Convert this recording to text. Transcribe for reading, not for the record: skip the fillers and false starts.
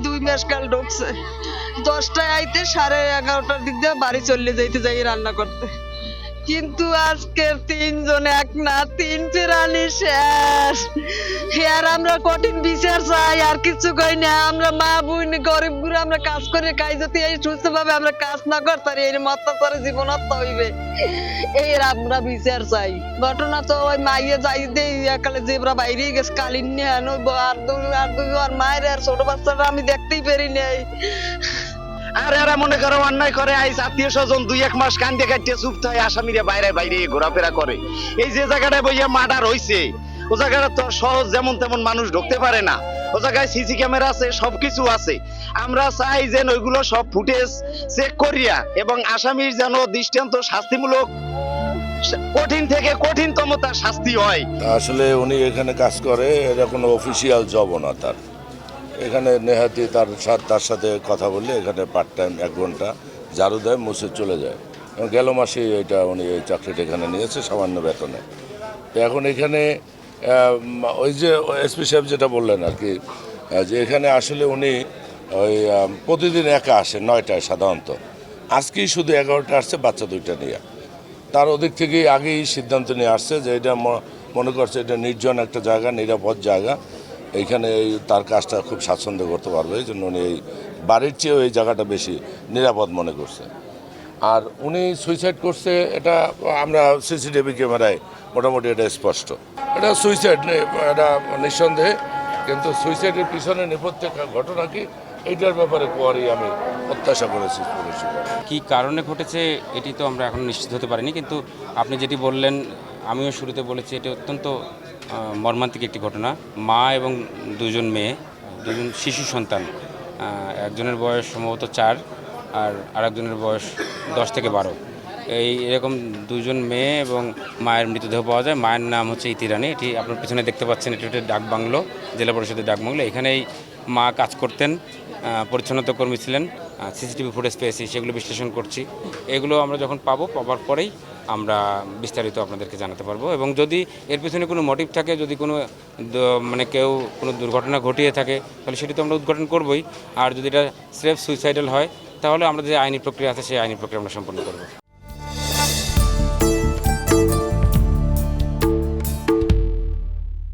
2 মাস কাল ঢুকছে। 10টায় আইতে 11:30টার দিক দিয়ে বাড়ি চলে যাইতে যাই রান্না করতে। কিন্তু আজকের 3 জন এক না 3 প্রাণী শেষ। আর আমরা কঠিন বিচার চাই, আর কিছু কই না। আমরা মা বোন গরিব গুলো আমরা কাজ করে খাই, যদি এই সুস্থ ভাবে আমরা কাজ না করতে পারি এই অত্যাচারে জীবন হত্যা হইবে। এর আমরা বিচার চাই। ঘটনা তো ওই মাইয়ে যাই দেই একালে জেবরা বাইরে গেছে কালিন নিয়ে আর মায়ের আর ছোট বাচ্চাটা আমি দেখতেই পারি নাই। আর এরা মনে করো অন্যায় করে আইস আত্মীয় স্বজন 2-1 মাস কান্দে কাটিয়ে চুপ থাকে, আসামিরা বাইরে বাইরে ঘোরাফেরা করে। এই যে জায়গাটায় বইয়া মার্ডার হইছে ও জায়গাটা তো সহজ যেমন তেমন মানুষ ঢুকতে পারে না। ও জায়গায় সিসি ক্যামেরা আছে, সবকিছু আছে। আমরা চাই যে ওইগুলো সব ফুটেজ চেক করিয়া এবং আসামির যেন দৃষ্টান্ত শাস্তিমূলক কঠিন থেকে কঠিনতম তার শাস্তি হয়। আসলে উনি এখানে কাজ করে, এটা কোনো অফিসিয়াল জবও না তার। এখানে নেহাতি তার সাথে কথা বললে এখানে পার্ট টাইম 1 ঘন্টা ঝাড়ু দেয়, মুছে চলে যায়। এবং গেল মাসে এটা উনি এই চাকরিটা এখানে নিয়েছে সামান্য বেতনে। তো এখন এখানে ওই যে এসপি সাহেব যেটা বললেন আর কি, যে এখানে আসলে উনি ওই প্রতিদিন একা আসে 9টায় সাধারণত। আজকেই শুধু 11টা আসছে বাচ্চা 2টা নিয়ে। তার ওদিক থেকেই আগেই সিদ্ধান্ত নিয়ে আসছে যে এটা মনে করছে এটা নির্জন একটা জায়গা, নিরাপদ জায়গা, এইখানে তার কাজটা খুব স্বাচ্ছন্দ্য করতে পারবে। এই জন্য উনি এই বাড়ির চেয়েও এই জায়গাটা বেশি নিরাপদ মনে করছে। আর উনি সুইসাইড করছে এটা আমরা সিসিটিভি ক্যামেরায় মোটামুটি এটা স্পষ্ট। এটা সুইসাইড নেই, এটা নিঃসন্দেহে। কিন্তু সুইসাইডের পিছনে নেপথ্যে ঘটনা কি এইটার ব্যাপারে কোয়ারি আমি প্রত্যাশা করেছি। কী কারণে ঘটেছে এটি তো আমরা এখন নিশ্চিত হতে পারিনি, কিন্তু আপনি যেটি বললেন আমিও শুরুতে বলেছি এটি অত্যন্ত মর্মান্তিক একটি ঘটনা। মা এবং 2 জন মেয়ে, 2 জন শিশু সন্তান, একজনের বয়স সম্ভবত 4 আর আরেকজনের বয়স 10 থেকে 12। এরকম 2 জন মেয়ে এবং মায়ের মৃতদেহ পাওয়া যায়। মায়ের নাম হচ্ছে ইতি রানী। এটি আপনার পিছনে দেখতে পাচ্ছেন, এটি হচ্ছে ডাকবাংলো, জেলা পরিষদের ডাকবাংলো। এখানেই মা কাজ করতেন, পরিচ্ছন্নতা কর্মী ছিলেন। সিসিটিভি ফুটেজ পেয়েছি, সেগুলো বিশ্লেষণ করছি। এগুলো আমরা যখন পাবার পরেই আমরা বিস্তারিত আপনাদেরকে জানাতে পারবো। এবং যদি এর পিছনে কোনো মোটিভ থাকে, যদি কোনো কেউ কোনো দুর্ঘটনা ঘটিয়ে থাকে, তাহলে সেটি তো আমরা উদ্ঘাটন করবই। আর যদি এটা স্রেফ সুইসাইডাল হয় তাহলে আমরা যে আইনি প্রক্রিয়া আছে সেই আইনি প্রক্রিয়া আমরা সম্পন্ন করব।